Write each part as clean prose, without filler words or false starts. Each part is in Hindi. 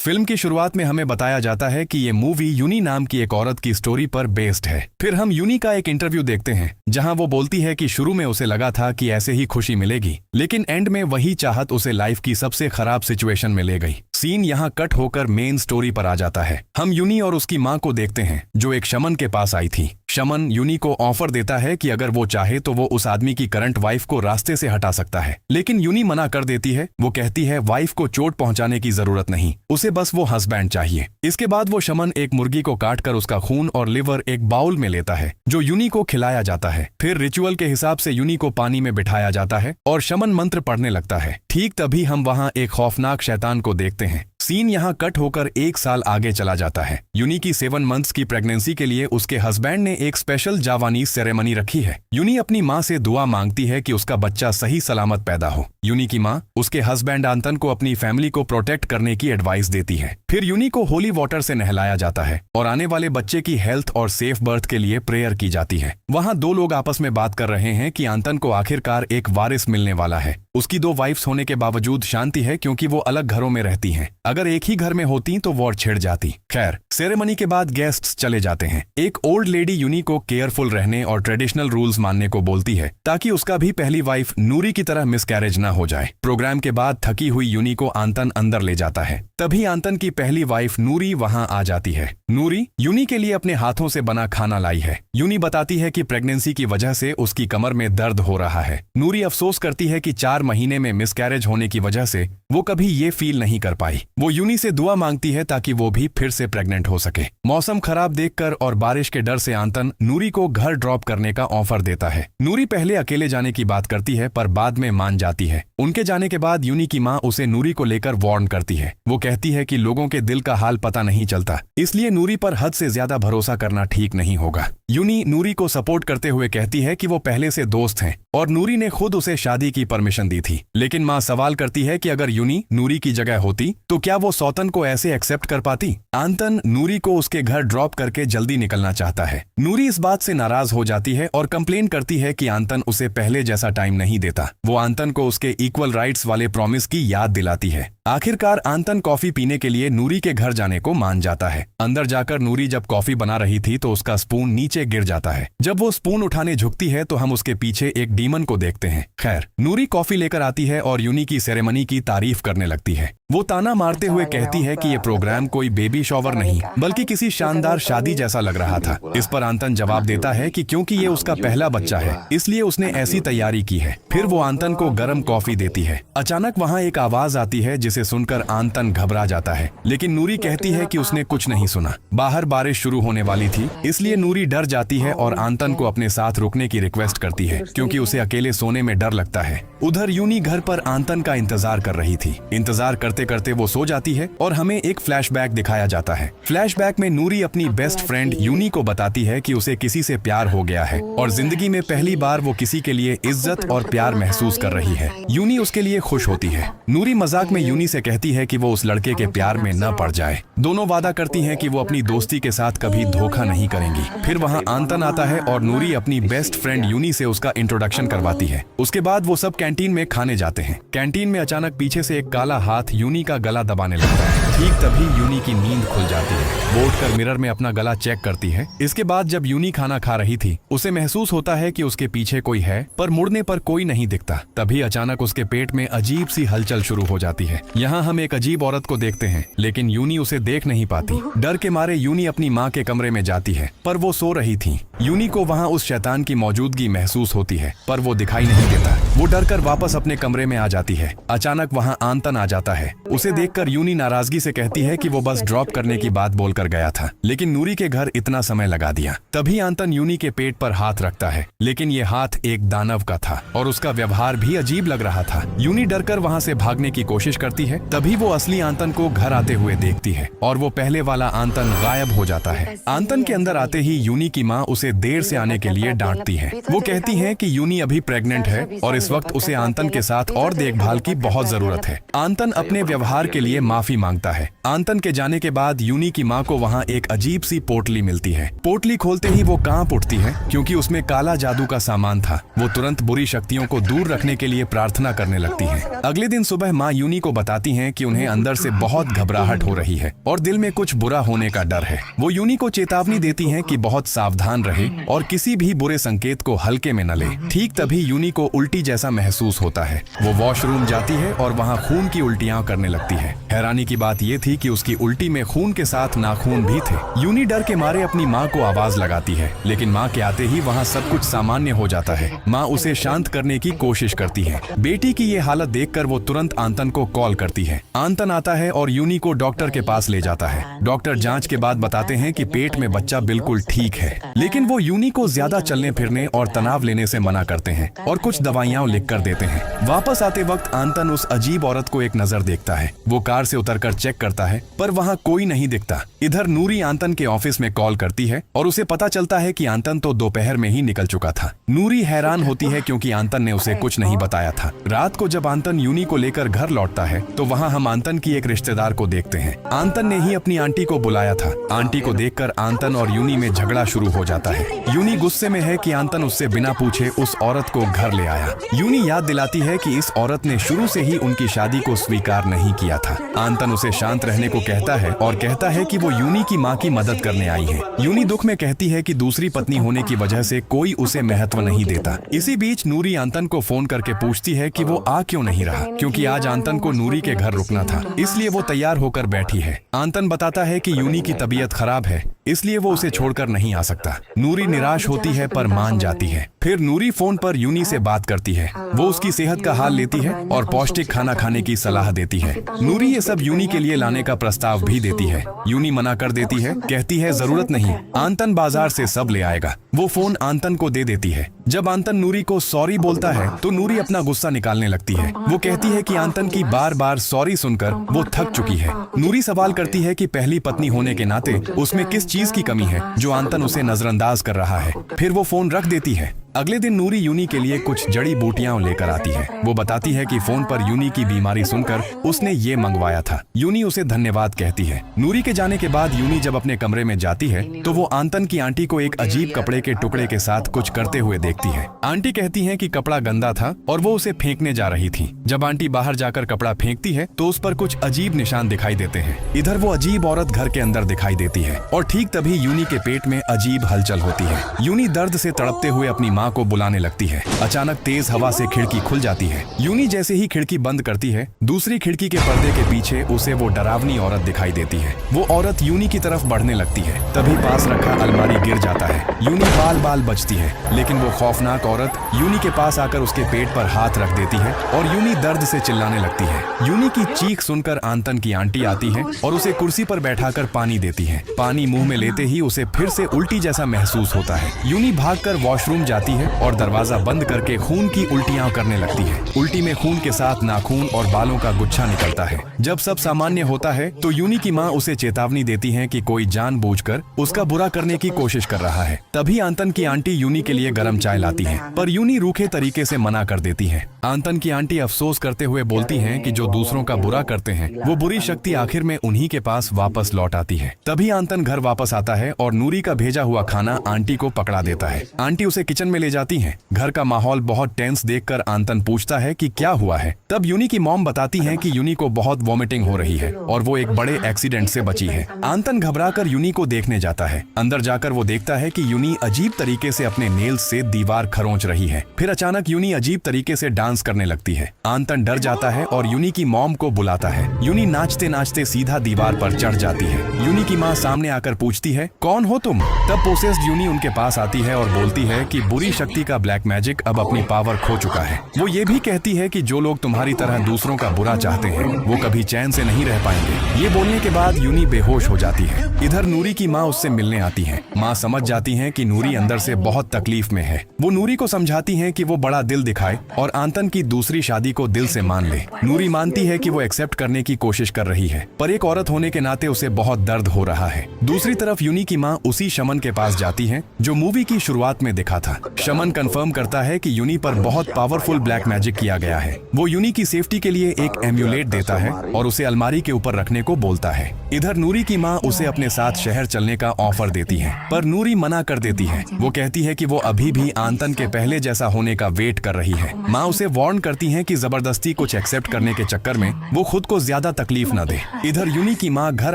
फिल्म की शुरुआत में हमें बताया जाता है कि ये मूवी यूनी नाम की एक औरत की स्टोरी पर बेस्ड है। फिर हम यूनी का एक इंटरव्यू देखते हैं जहां वो बोलती है कि शुरू में उसे लगा था कि ऐसे ही खुशी मिलेगी, लेकिन एंड में वही चाहत उसे लाइफ की सबसे खराब सिचुएशन में ले गई। सीन यहाँ कट होकर मेन स्टोरी पर आ जाता है। हम यूनी और उसकी माँ को देखते हैं जो एक शमन के पास आई थी। शमन यूनी को ऑफर देता है कि अगर वो चाहे तो वो उस आदमी की करंट वाइफ को रास्ते से हटा सकता है, लेकिन यूनी मना कर देती है। वो कहती है वाइफ को चोट पहुंचाने की जरूरत नहीं, उसे बस वो हस्बैंड चाहिए। इसके बाद वो शमन एक मुर्गी को काटकर उसका खून और लिवर एक बाउल में लेता है जो यूनी को खिलाया जाता है। फिर रिचुअल के हिसाब से यूनी को पानी में बिठाया जाता है और शमन मंत्र पढ़ने लगता है। ठीक तभी हम वहाँ एक खौफनाक शैतान को देखते हैं। सीन यहाँ कट होकर 1 साल आगे चला जाता है। यूनी की 7 मंथ्स की प्रेगनेंसी के लिए उसके हस्बैंड ने एक स्पेशल जावानीज सेरेमनी रखी है। यूनी अपनी माँ से दुआ मांगती है कि उसका बच्चा सही सलामत पैदा हो। यूनी की माँ उसके हस्बैंड आंतन को अपनी फैमिली को प्रोटेक्ट करने की एडवाइस देती है। फिर यूनी को होली वाटर से नहलाया जाता है और आने वाले बच्चे की हेल्थ और सेफ बर्थ के लिए प्रेयर की जाती है। वहाँ 2 लोग आपस में बात कर रहे हैं कि आंतन को आखिरकार एक वारिस मिलने वाला है। उसकी 2 वाइफ्स होने के बावजूद शांति है क्योंकि वो अलग घरों में रहती हैं। अगर एक ही घर में होती तो वॉर छिड़ जाती। खैर, सेरेमनी के बाद गेस्ट्स चले जाते हैं। एक ओल्ड लेडी यूनी को केयरफुल रहने और ट्रेडिशनल रूल्स मानने को बोलती है ताकि उसका भी पहली वाइफ नूरी की तरह मिसकैरेज न हो जाए। प्रोग्राम के बाद थकी हुई यूनी को आंतन अंदर ले जाता है। तभी आंतन की पहली वाइफ नूरी वहां आ जाती है। नूरी यूनी के लिए अपने हाथों से बना खाना लाई है। यूनी बताती है कि प्रेगनेंसी की वजह से उसकी कमर में दर्द हो रहा है। नूरी अफसोस करती है कि 4 महीने में मिसकैरेज होने की वजह से वो कभी ये फील नहीं कर पाई। वो यूनी से दुआ मांगती है ताकि वो भी फिर से प्रेग्नेंट हो सके। मौसम खराब देखकर और बारिश के डर से आंतन नूरी को घर ड्रॉप करने का ऑफर देता है। नूरी पहले अकेले जाने की बात करती है पर बाद में मान जाती है। उनके जाने के बाद यूनी की माँ उसे नूरी को लेकर वार्न करती है। वो कहती है कि लोगों के दिल का हाल पता नहीं चलता, इसलिए नूरी पर हद से ज्यादा भरोसा करना ठीक नहीं होगा। यूनी नूरी को सपोर्ट करते हुए कहती है कि वो पहले से दोस्त हैं और नूरी ने खुद उसे शादी की परमिशन दी थी। लेकिन माँ सवाल करती है कि अगर यूनी नूरी की जगह होती तो क्या वो सौतन को ऐसे एक्सेप्ट कर पाती। आंतन नूरी को उसके घर ड्रॉप करके जल्दी निकलना चाहता है। नूरी इस बात से नाराज हो जाती है और कंप्लेन करती है कि आंतन उसे पहले जैसा टाइम नहीं देता। वो आंतन को उसके इक्वल राइट्स वाले प्रॉमिस की याद दिलाती है। आखिरकार आंतन कॉफी पीने के लिए नूरी के घर जाने को मान जाता है। अंदर जाकर नूरी जब कॉफी बना रही थी तो उसका स्पून नीचे गिर जाता है। जब वो स्पून उठाने झुकती है तो हम उसके पीछे एक डीमन को देखते हैं। खैर, नूरी कॉफी लेकर आती है और यूनी की सेरेमनी की तारीफ करने लगती है। वो ताना मारते हुए कहती है कि ये प्रोग्राम कोई बेबी शॉवर नहीं बल्कि किसी शानदार शादी जैसा लग रहा था। इस पर आंतन जवाब देता है कि क्योंकि ये उसका पहला बच्चा है इसलिए उसने ऐसी तैयारी की है। फिर वो आंतन को गर्म कॉफी देती है। अचानक वहाँ एक आवाज आती है जिसे सुनकर आंतन घबरा जाता है, लेकिन नूरी कहती है कि उसने कुछ नहीं सुना। बाहर बारिश शुरू होने वाली थी इसलिए नूरी डर जाती है और आंतन को अपने साथ रुकने की रिक्वेस्ट करती है क्योंकि उसे अकेले सोने में डर लगता है। उधर यूनी घर पर आंतन का इंतजार कर रही थी। इंतजार करते करते वो सो जाती है और हमें एक फ्लैशबैक दिखाया जाता है। फ्लैशबैक में नूरी अपनी बेस्ट फ्रेंड यूनी को बताती है कि उसे किसी से प्यार हो गया है और जिंदगी में पहली बार वो किसी के लिए इज्जत और प्यार महसूस कर रही है। यूनी उसके लिए खुश होती है। नूरी मजाक में यूनी से कहती है कि वो उस लड़के के प्यार में न पड़ जाए। दोनों वादा करती हैं कि वो अपनी दोस्ती के साथ कभी धोखा नहीं करेंगी। फिर वहाँ आंतन आता है और नूरी अपनी बेस्ट फ्रेंड यूनी से उसका इंट्रोडक्शन करवाती है। उसके बाद वो सब कैंटीन में खाने जाते हैं। कैंटीन में अचानक पीछे से एक काला हाथ यूनी का गला दबाने लगता है। ठीक तभी यूनी की नींद खुल जाती है। वो उठकर मिरर में अपना गला चेक करती है। इसके बाद जब यूनी खाना खा रही थी उसे महसूस होता है कि उसके पीछे कोई है, पर मुड़ने पर कोई नहीं दिखता। तभी अचानक उसके पेट में अजीब सी हलचल शुरू हो जाती है। यहाँ हम एक अजीब औरत को देखते हैं लेकिन यूनी उसे देख नहीं पाती। डर के मारे यूनी अपनी माँ के कमरे में जाती है पर वो सो रही थी। यूनी को वहाँ उस शैतान की मौजूदगी महसूस होती है पर वो दिखाई नहीं देता। वो डरकर वापस अपने कमरे में आ जाती है। अचानक वहाँ आंतन आ जाता है। उसे देखकर यूनी नाराजगी से कहती है कि वो बस ड्रॉप करने की बात बोलकर गया था, लेकिन नूरी के घर इतना समय लगा दिया। तभी आंतन यूनी के पेट पर हाथ रखता है, लेकिन ये हाथ एक दानव का था और उसका व्यवहार भी अजीब लग रहा था। यूनी डरकर वहाँ से भागने की कोशिश करती है। तभी वो असली आंतन को घर आते हुए देखती है और वो पहले वाला आंतन गायब हो जाता है। आंतन के अंदर आते ही यूनी की माँ उसे देर से आने के लिए डांटती है। वो कहती है कि यूनी अभी प्रेग्नेंट है और इस वक्त उसे आंतन के साथ और देखभाल की बहुत जरूरत है। आंतन अपने व्यवहार के लिए माफी मांगता है है। आंतन के जाने के बाद यूनी की माँ को वहाँ एक अजीब सी पोटली मिलती है। पोटली खोलते ही वो कांप उठती है क्योंकि उसमें काला जादू का सामान था। वो तुरंत बुरी शक्तियों को दूर रखने के लिए प्रार्थना करने लगती है। अगले दिन सुबह माँ यूनी को बताती हैं कि उन्हें अंदर से बहुत घबराहट हो रही है और दिल में कुछ बुरा होने का डर है। वो यूनी को चेतावनी देती हैं कि बहुत सावधान रहे और किसी भी बुरे संकेत को हल्के में न ले। ठीक तभी यूनी को उल्टी जैसा महसूस होता है। वो वॉशरूम जाती है और वहाँ खून की उल्टियाँ करने लगती है। हैरानी की बात ये थी कि उसकी उल्टी में खून के साथ नाखून भी थे। यूनी डर के मारे अपनी माँ को आवाज लगाती है, लेकिन माँ के आते ही वहाँ सब कुछ सामान्य हो जाता है। माँ उसे शांत करने की कोशिश करती है। बेटी की ये हालत देखकर वो तुरंत आंतन को कॉल करती है। आंतन आता है और यूनी को डॉक्टर के पास ले जाता है। डॉक्टर जांच के बाद बताते हैं कि पेट में बच्चा बिल्कुल ठीक है, लेकिन वो यूनी को ज्यादा चलने फिरने और तनाव लेने से मना करते हैं और कुछ दवाइयाँ लिख कर देते हैं। वापस आते वक्त आंतन उस अजीब औरत को एक नजर देखता है। वो कार से उतरकर चेक करता है पर वहाँ कोई नहीं दिखता। इधर नूरी आंतन के ऑफिस में कॉल करती है और उसे पता चलता है कि आंतन तो दोपहर में ही निकल चुका था। नूरी हैरान होती है क्योंकि आंतन ने उसे कुछ नहीं बताया था। रात को जब आंतन यूनी को लेकर घर लौटता है तो वहाँ हम आंतन की एक रिश्तेदार को देखते हैं। आंतन ने ही अपनी आंटी को बुलाया था। आंटी को देखकर आंतन और यूनी में झगड़ा शुरू हो जाता है। यूनी गुस्से में है कि आंतन उससे बिना पूछे उस औरत को घर ले आया। यूनी याद दिलाती है कि इस औरत ने शुरू से ही उनकी शादी को स्वीकार नहीं किया था। आंतन उसे शांत रहने को कहता है और कहता है कि वो यूनी की माँ की मदद करने आई है। यूनी दुख में कहती है कि दूसरी पत्नी होने की वजह से कोई उसे महत्व नहीं देता। इसी बीच नूरी आंतन को फोन करके पूछती है कि वो आ क्यों नहीं रहा, क्योंकि आज आंतन को नूरी के घर रुकना था, इसलिए वो तैयार होकर बैठी है। आंतन बताता है कि यूनी की तबीयत खराब है, इसलिए वो उसे छोड़कर नहीं आ सकता। नूरी निराश होती है पर मान जाती है। फिर नूरी फोन पर यूनी से बात करती है। वो उसकी सेहत का हाल लेती है और पौष्टिक खाना खाने की सलाह देती है। नूरी ये सब यूनी के लिए लाने का प्रस्ताव भी देती है। यूनी मना कर देती है, कहती है जरूरत नहीं, आंतन बाजार से सब ले आएगा। वो फोन आंतन को दे देती है। जब आंतन नूरी को सॉरी बोलता है तो नूरी अपना गुस्सा निकालने लगती है। वो कहती है कि आंतन की बार बार सॉरी सुनकर वो थक चुकी है। नूरी सवाल करती है कि पहली पत्नी होने के नाते उसमें किस चीज की कमी है जो आंतन उसे नजरअंदाज कर रहा है। फिर वो फोन रख देती है। अगले दिन नूरी यूनी के लिए कुछ जड़ी बूटियां लेकर आती है। वो बताती है कि फोन पर यूनी की बीमारी सुनकर उसने ये मंगवाया था। यूनी उसे धन्यवाद कहती है। नूरी के जाने के बाद यूनी जब अपने कमरे में जाती है तो वो आंतन की आंटी को एक अजीब कपड़े के टुकड़े के साथ कुछ करते हुए देखती है। आंटी कहती है कि कपड़ा गंदा था और वो उसे फेंकने जा रही थी। जब आंटी बाहर जाकर कपड़ा फेंकती है तो उस पर कुछ अजीब निशान दिखाई देते हैं। इधर वो अजीब औरत घर के अंदर दिखाई देती है और ठीक तभी यूनी के पेट में अजीब हलचल होती है। यूनी दर्द से तड़पते हुए अपनी माँ को बुलाने लगती है। अचानक तेज हवा से खिड़की खुल जाती है। यूनी जैसे ही खिड़की बंद करती है, दूसरी खिड़की के पर्दे के पीछे उसे वो डरावनी औरत दिखाई देती है। वो औरत यूनी की तरफ बढ़ने लगती है। तभी पास रखा अलमारी गिर जाता है। यूनी बाल बाल बचती है, लेकिन वो खौफनाक औरत यूनी के पास आकर उसके पेट पर हाथ रख देती है और यूनी दर्द से चिल्लाने लगती है। यूनी की चीख सुनकर आंतन की आंटी आती है और उसे कुर्सी पर बैठाकर पानी देती है। पानी मुंह में लेते ही उसे फिर से उल्टी जैसा महसूस होता है। यूनी भागकर वॉशरूम जाती है और दरवाजा बंद करके खून की उल्टियां करने लगती है। उल्टी में खून के साथ नाखून और बालों का गुच्छा निकलता है। जब सब सामान्य होता है तो यूनी की माँ उसे चेतावनी देती है कि कोई जानबूझकर उसका बुरा करने की कोशिश कर रहा है। तभी आंतन की आंटी यूनी के लिए गर्म चाय लाती है, पर यूनी रूखे तरीके से मना कर देती है। आंतन की आंटी अफसोस करते हुए बोलती हैं कि जो दूसरों का बुरा करते हैं वो बुरी शक्ति आखिर में उन्हीं के पास वापस लौट आती है। तभी आंतन घर वापस आता है और नूरी का भेजा हुआ खाना आंटी को पकड़ा देता है। आंटी उसे किचन में ले जाती है। घर का माहौल बहुत टेंस देखकर आंतन पूछता है कि क्या हुआ है। तब यूनी की मॉम बताती हैं कि यूनी को बहुत वॉमिटिंग हो रही है और वो एक बड़े एक्सीडेंट से बची है। आंतन घबराकर यूनी को देखने जाता है। अंदर जाकर वो देखता है कि यूनी अजीब तरीके से अपने नेल्स से दीवार खरोंच रही है। फिर अचानक यूनी अजीब तरीके से डांस करने लगती है। आंतन डर जाता है और यूनी की मॉम को बुलाता है। यूनी नाचते नाचते सीधा दीवार पर चढ़ जाती है। यूनी की माँ सामने आकर पूछती है, कौन हो तुम? तब पोसेस्ड यूनी उनके पास आती है और बोलती है कि बुरी शक्ति का ब्लैक मैजिक अब अपनी पावर खो चुका है। वो ये भी कहती है कि जो लोग तुम्हारी तरह दूसरों का बुरा चाहते हैं वो कभी चैन से नहीं रह पाएंगे। ये बोलने के बाद यूनी बेहोश हो जाती है। इधर नूरी की माँ उससे मिलने आती है। माँ समझ जाती है कि नूरी अंदर से बहुत तकलीफ में है। वो नूरी को समझाती है कि वो बड़ा दिल दिखाए और आंतन की दूसरी शादी को दिल से मान ले। नूरी मानती है कि वो एक्सेप्ट करने की कोशिश कर रही है, पर एक औरत होने के नाते उसे बहुत दर्द हो रहा है। दूसरी तरफ यूनी की माँ उसी शमन के पास जाती है जो मूवी की शुरुआत में दिखा था। शमन कंफर्म करता है कि यूनी पर बहुत पावरफुल ब्लैक मैजिक किया गया है। वो यूनी की सेफ्टी के लिए एक एम्यूलेट देता है और उसे अलमारी के ऊपर रखने को बोलता है। इधर नूरी की माँ उसे अपने साथ शहर चलने का ऑफर देती है, पर नूरी मना कर देती है। वो कहती है कि वो अभी भी आंतन के पहले जैसा होने का वेट कर रही है। माँ उसे वार्न करती है कि जबरदस्ती कुछ एक्सेप्ट करने के चक्कर में वो खुद को ज्यादा तकलीफ न दे। इधर यूनी की माँ घर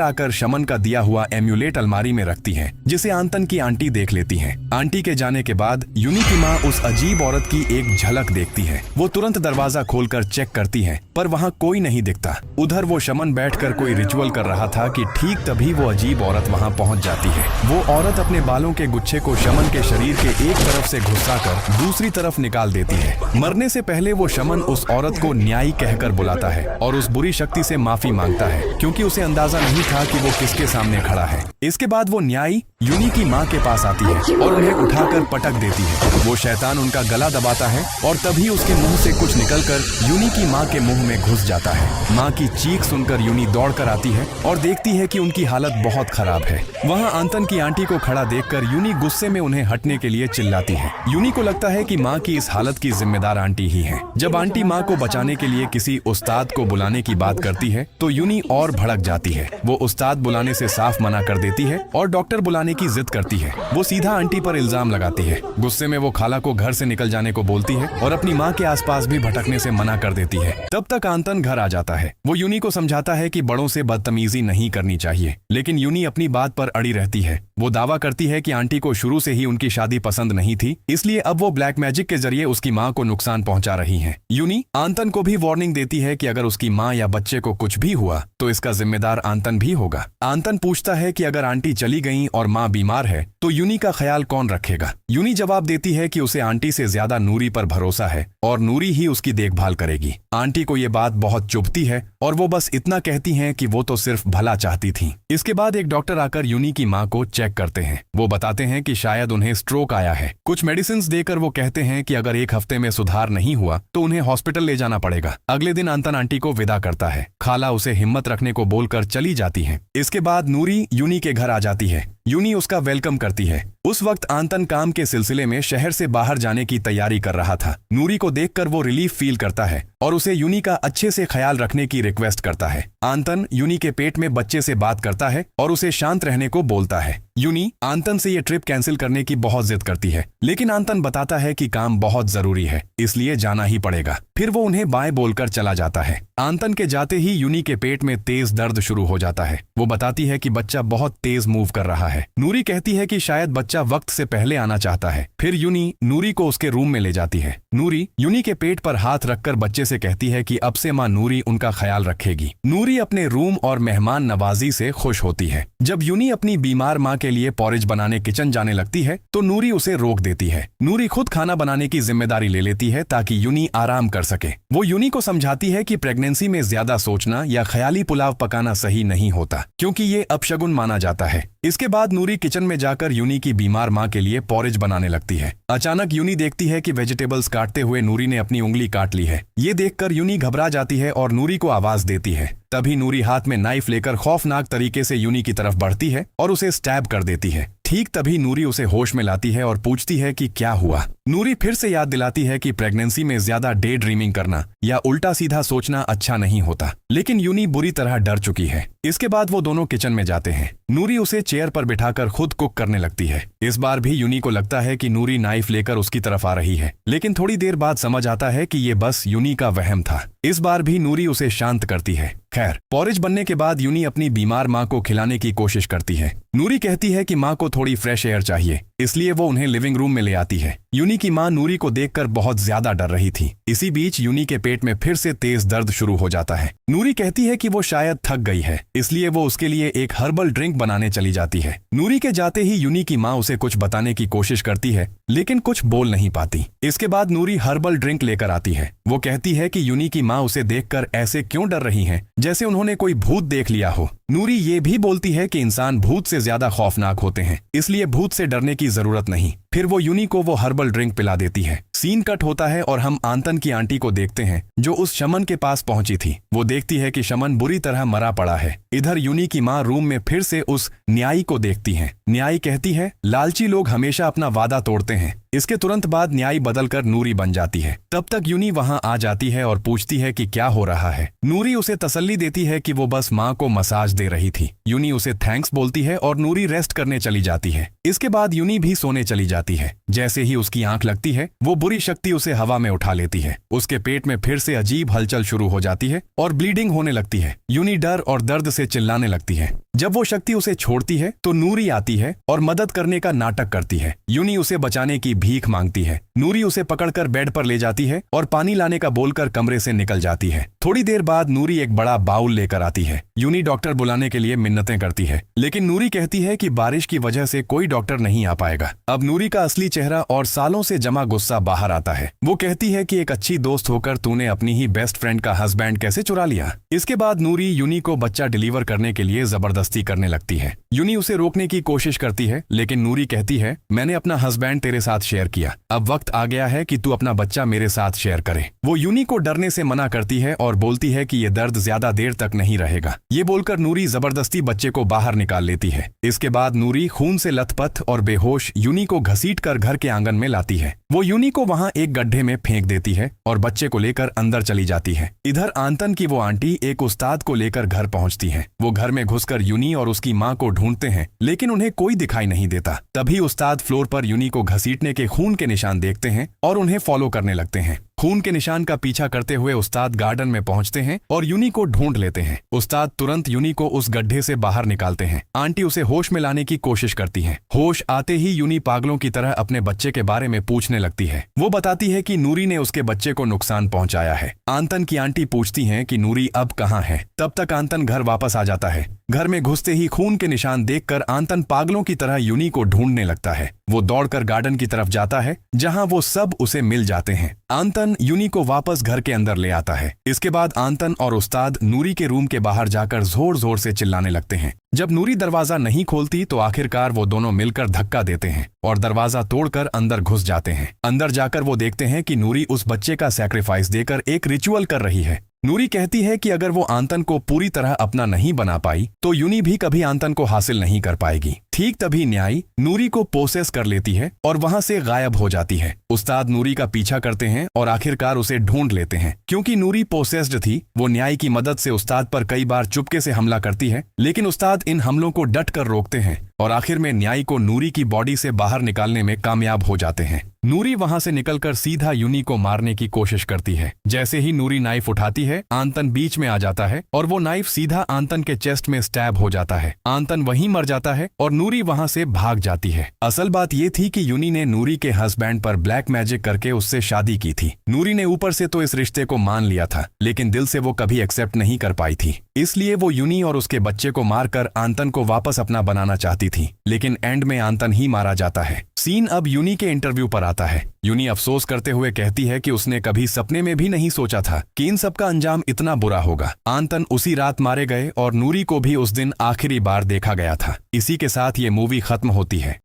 आकर शमन का दिया हुआ एम्यूलेट अलमारी में रखती है, जिसे आंतन की आंटी देख लेती है। आंटी के जाने के बाद यूनी की माँ उस अजीब औरत की एक झलक देखती है। वो तुरंत दरवाजा खोलकर चेक करती है, पर वहाँ कोई नहीं दिखता। उधर वो शमन बैठकर कोई रिचुअल कर रहा था कि ठीक तभी वो अजीब औरत वहाँ पहुँच जाती है। वो औरत अपने बालों के गुच्छे को शमन के शरीर के एक तरफ से घुसाकर दूसरी तरफ निकाल देती है। मरने से पहले वो शमन उस औरत को न्यायी कहकर बुलाता है और उस बुरी शक्ति से माफी मांगता है, क्योंकि उसे अंदाजा नहीं था कि वो किसके सामने खड़ा है। इसके बाद वो न्यायी यूनी की माँ के पास आती है और उन्हें उठाकर पटक देती है। वो शैतान उनका गला दबाता है और तभी उसके मुंह से कुछ निकलकर यूनी की माँ के मुंह में घुस जाता है। माँ की चीख सुनकर यूनी दौड़कर आती है और देखती है कि उनकी हालत बहुत खराब है। वहाँ आंतन की आंटी को खड़ा देखकर यूनी गुस्से में उन्हें हटने के लिए चिल्लाती है। यूनी को लगता है कि माँ की इस हालत की जिम्मेदार आंटी ही है। जब आंटी माँ को बचाने के लिए किसी उस्ताद को बुलाने की बात करती है तो यूनी और भड़क जाती है। वो उस्ताद बुलाने से साफ मना कर देती है और डॉक्टर बुलाने की जिद करती है। वो सीधा आंटी पर इल्जाम लगाती है। गुस्से में वो खाला को घर से निकल जाने को बोलती है और अपनी माँ के आसपास भी भटकने से मना कर देती है। तब तक आंतन घर आ जाता है। वो यूनी को समझाता है कि बड़ों से बदतमीजी नहीं करनी चाहिए, लेकिन यूनी अपनी बात पर अड़ी रहती है। वो दावा करती है कि आंटी को शुरू से ही उनकी शादी पसंद नहीं थी, इसलिए अब वो ब्लैक मैजिक के जरिए उसकी माँ को नुकसान पहुंचा रही है। यूनी आंतन को भी वार्निंग देती है कि अगर उसकी माँ या बच्चे को कुछ भी हुआ तो इसका जिम्मेदार आंतन भी होगा। आंतन पूछता है कि अगर आंटी चली गई और माँ बीमार है तो यूनी का ख्याल कौन रखेगा। यूनी जवाब देती है कि उसे आंटी से ज्यादा नूरी पर भरोसा है और नूरी ही उसकी देखभाल करेगी। आंटी को ये बात बहुत चुभती है और वो बस इतना कहती हैं कि वो तो सिर्फ भला चाहती थी। इसके बाद एक डॉक्टर आकर यूनी की माँ को चेक करते हैं। वो बताते हैं कि शायद उन्हें स्ट्रोक आया है। कुछ मेडिसिन देकर वो कहते हैं कि अगर एक हफ्ते में सुधार नहीं हुआ तो उन्हें हॉस्पिटल ले जाना पड़ेगा। अगले दिन आंतन आंटी को विदा करता है। खाला उसे हिम्मत रखने को बोलकर चली जाती है। इसके बाद नूरी यूनी के घर आ जाती है। यूनी उसका वेलकम करती है। उस वक्त आंतन काम के सिलसिले में शहर से बाहर जाने की तैयारी कर रहा था। नूरी को देखकर वो रिलीफ फील करता है और उसे यूनी का अच्छे से ख्याल रखने की रिक्वेस्ट करता है। आंतन यूनी के पेट में बच्चे से बात करता है और उसे शांत रहने को बोलता है। यूनी आंतन से ये ट्रिप कैंसिल करने की बहुत जिद करती है, लेकिन आंतन बताता है कि काम बहुत जरूरी है, इसलिए जाना ही पड़ेगा। फिर वो उन्हें बाय बोलकर चला जाता है। आंतन के जाते ही यूनी के पेट में तेज दर्द शुरू हो जाता है। वो बताती है कि बच्चा बहुत तेज मूव कर रहा है। नूरी कहती है कि शायद बच्चा वक्त से पहले आना चाहता है। फिर यूनी नूरी को उसके रूम में ले जाती है। नूरी यूनी के पेट पर हाथ रखकर बच्चे से कहती है कि अब से माँ नूरी उनका ख्याल रखेगी। नूरी अपने रूम और मेहमान नवाजी से खुश होती है। जब यूनी अपनी बीमार माँ के लिए पॉरेज बनाने किचन जाने लगती है तो नूरी उसे रोक देती है। नूरी खुद खाना बनाने की जिम्मेदारी ले लेती है ताकि यूनी आराम कर सके। वो यूनी को समझाती है कि प्रेगनेंसी में ज्यादा सोचना या ख्याली पुलाव पकाना सही नहीं होता, क्योंकि ये अपशगुन माना जाता है। इसके बाद नूरी किचन में जाकर यूनी की बीमार माँ के लिए पॉरेज बनाने लगती है। अचानक यूनी देखती है कि वेजिटेबल्स काटते हुए नूरी ने अपनी उंगली काट ली है। ये देखकर यूनी घबरा जाती है और नूरी को आवाज देती है। तभी नूरी हाथ में नाइफ लेकर खौफनाक तरीके से यूनी की तरफ बढ़ती है और उसे स्टैब कर देती है। ठीक तभी नूरी उसे होश में लाती है और पूछती है कि क्या हुआ। नूरी फिर से याद दिलाती है कि प्रेगनेंसी में ज्यादा डे ड्रीमिंग करना या उल्टा सीधा सोचना अच्छा नहीं होता, लेकिन यूनी बुरी तरह डर चुकी है। इसके बाद वो दोनों किचन में जाते हैं। नूरी उसे चेयर पर बिठाकर खुद कुक करने लगती है। इस बार भी यूनी को लगता है कि नूरी नाइफ लेकर उसकी तरफ आ रही है, लेकिन थोड़ी देर बाद समझ आता है कि ये बस यूनी का वहम था। इस बार भी नूरी उसे शांत करती है। खैर, पॉरेज बनने के बाद यूनी अपनी बीमार माँ को खिलाने की कोशिश करती है। नूरी कहती है कि माँ को थोड़ी फ्रेश एयर चाहिए, इसलिए वो उन्हें लिविंग रूम में ले आती है। यूनी की माँ नूरी को देखकर बहुत ज्यादा डर रही थी। इसी बीच यूनी के पेट में फिर से तेज दर्द शुरू हो जाता है। नूरी कहती है कि वो शायद थक गई है, इसलिए वो उसके लिए एक हर्बल ड्रिंक बनाने चली जाती है। नूरी के जाते ही यूनी की माँ उसे कुछ बताने की कोशिश करती है, लेकिन कुछ बोल नहीं पाती। इसके बाद नूरी हर्बल ड्रिंक लेकर आती है। वो कहती है कि यूनी की माँ उसे देखकर ऐसे क्यों डर रही हैं, जैसे उन्होंने कोई भूत देख लिया हो। नूरी ये भी बोलती है कि इंसान भूत से ज्यादा खौफनाक होते हैं, इसलिए भूत से डरने की जरूरत नहीं। फिर वो यूनी को वो हर्बल ड्रिंक पिला देती है। सीन कट होता है और हम आंतन की आंटी को देखते हैं जो उस शमन के पास पहुंची थी। वो देखती है कि शमन बुरी तरह मरा पड़ा है। इधर यूनी की माँ रूम में फिर से उस न्यायी को देखती है। न्यायी कहती है लालची लोग हमेशा अपना वादा तोड़ते हैं। इसके तुरंत बाद न्यायी बदलकर नूरी बन जाती है। तब तक यूनी वहां आ जाती है और पूछती है कि क्या हो रहा है। नूरी उसे तसल्ली देती है कि वो बस माँ को मसाज दे रही थी। यूनी उसे थैंक्स बोलती है और नूरी रेस्ट करने चली जाती है। इसके बाद यूनी भी सोने चली जाती है। जैसे ही उसकी आंख लगती है वो बुरी शक्ति उसे हवा में उठा लेती है। उसके पेट में फिर से अजीब हलचल शुरू हो जाती है और ब्लीडिंग होने लगती है। यूनी डर और दर्द से चिल्लाने लगती है। जब वो शक्ति उसे छोड़ती है तो नूरी आती है और मदद करने का नाटक करती है। यूनी उसे बचाने की भीख मांगती है। नूरी उसे पकड़कर बेड पर ले जाती है और पानी लाने का बोलकर कमरे से निकल जाती है। थोड़ी देर बाद नूरी एक बड़ा बाउल लेकर आती है। यूनी डॉक्टर बुलाने के लिए मिन्नतें करती है, लेकिन नूरी कहती है कि बारिश की वजह से कोई डॉक्टर नहीं आ पाएगा। अब नूरी का असली चेहरा और सालों से जमा गुस्सा बाहर आता है। वो कहती है कि एक अच्छी दोस्त होकर तूने अपनी ही बेस्ट फ्रेंड का हस्बैंड कैसे चुरा लिया। इसके बाद नूरी यूनी को बच्चा डिलीवर करने के लिए जबरदस्ती करने लगती है। यूनी उसे रोकने की कोशिश करती है, लेकिन नूरी कहती है मैंने अपना हस्बैंड तेरे साथ शेयर किया, अब वक्त आ गया है कि तू अपना बच्चा मेरे साथ शेयर करे। वो यूनी को डरने से मना करती है और बोलती है कि ये दर्द ज्यादा देर तक नहीं रहेगा। ये बोलकर नूरी जबरदस्ती बच्चे को बाहर निकाल लेती है। इसके बाद नूरी खून से लथपथ और बेहोश यूनी को घसीटकर घर के आंगन में लाती है। वो यूनी को वहां एक गड्ढे में फेंक देती है और बच्चे को लेकर अंदर चली जाती है। इधर आंतन की वो आंटी एक उस्ताद को लेकर घर पहुंचती है। वो घर में घुसकर यूनी और उसकी माँ को ढूंढते हैं, लेकिन उन्हें कोई दिखाई नहीं देता। तभी उस्ताद फ्लोर पर यूनी को घसीटने के खून के निशान देखते हैं और उन्हें फॉलो करने लगते हैं। खून के निशान का पीछा करते हुए उस्ताद गार्डन में पहुंचते हैं और यूनी को ढूंढ लेते हैं। उस्ताद तुरंत यूनी को उस गड्ढे से बाहर निकालते हैं। आंटी उसे होश में लाने की कोशिश करती हैं। होश आते ही यूनी पागलों की तरह अपने बच्चे के बारे में पूछने लगती है। वो बताती है कि नूरी ने उसके बच्चे को नुकसान पहुंचाया है। आंतन की आंटी पूछती हैं कि नूरी अब कहाँ है। तब तक आंतन घर वापस आ जाता है। घर में घुसते ही खून के निशान देखकर आंतन पागलों की तरह यूनी को ढूंढने लगता है। वो दौड़कर गार्डन की तरफ जाता है जहां वो सब उसे मिल जाते हैं। आंतन यूनी को वापस घर के अंदर ले आता है। इसके बाद आंतन और उस्ताद नूरी के रूम के बाहर जाकर जोर जोर से चिल्लाने लगते हैं। जब नूरी दरवाजा नहीं खोलती तो आखिरकार वो दोनों मिलकर धक्का देते हैं और दरवाजा तोड़कर अंदर घुस जाते हैं। अंदर जाकर वो देखते हैं कि नूरी उस बच्चे का सैक्रिफाइस देकर एक रिचुअल कर रही है। नूरी कहती है कि अगर वो आंतन को पूरी तरह अपना नहीं बना पाई तो यूनी भी कभी आंतन को हासिल नहीं कर पाएगी। ठीक तभी न्यायी नूरी को पोसेस कर लेती है और वहां से गायब हो जाती है। उस्ताद नूरी का पीछा करते हैं और आखिरकार उसे ढूंढ लेते हैं। क्योंकि नूरी पोसेस्ड थी, वो न्यायी की मदद से उस्ताद पर कई बार चुपके से हमला करती है, लेकिन उस्ताद इन हमलों को डट कर रोकते हैं और आखिर में न्यायी को नूरी की बॉडी से बाहर निकालने में कामयाब हो जाते हैं। नूरी वहां से निकलकर सीधा यूनी को मारने की कोशिश करती है। जैसे ही नूरी नाइफ उठाती है, आंतन बीच में आ जाता है और वो नाइफ सीधा आंतन के चेस्ट में स्टैब हो जाता है। आंतन वहीं मर जाता है और नूरी वहां से भाग जाती है। असल बात ये थी कि यूनी ने नूरी के हस्बैंड पर ब्लैक मैजिक करके उससे शादी की थी। नूरी ने ऊपर से तो इस रिश्ते को मान लिया था, लेकिन दिल से वो कभी एक्सेप्ट नहीं कर पाई थी। इसलिए वो यूनी और उसके बच्चे को मारकर आंतन को वापस अपना बनाना चाहती थी, लेकिन एंड में आंतन ही मारा जाता है। सीन अब यूनी के इंटरव्यू पर आता है। यूनी अफसोस करते हुए कहती है कि उसने कभी सपने में भी नहीं सोचा था कि इन सब का अंजाम इतना बुरा होगा। आंतन उसी रात मारे गए और नूरी को भी उस दिन आखिरी बार देखा गया था। इसी के साथ ये मूवी खत्म होती है।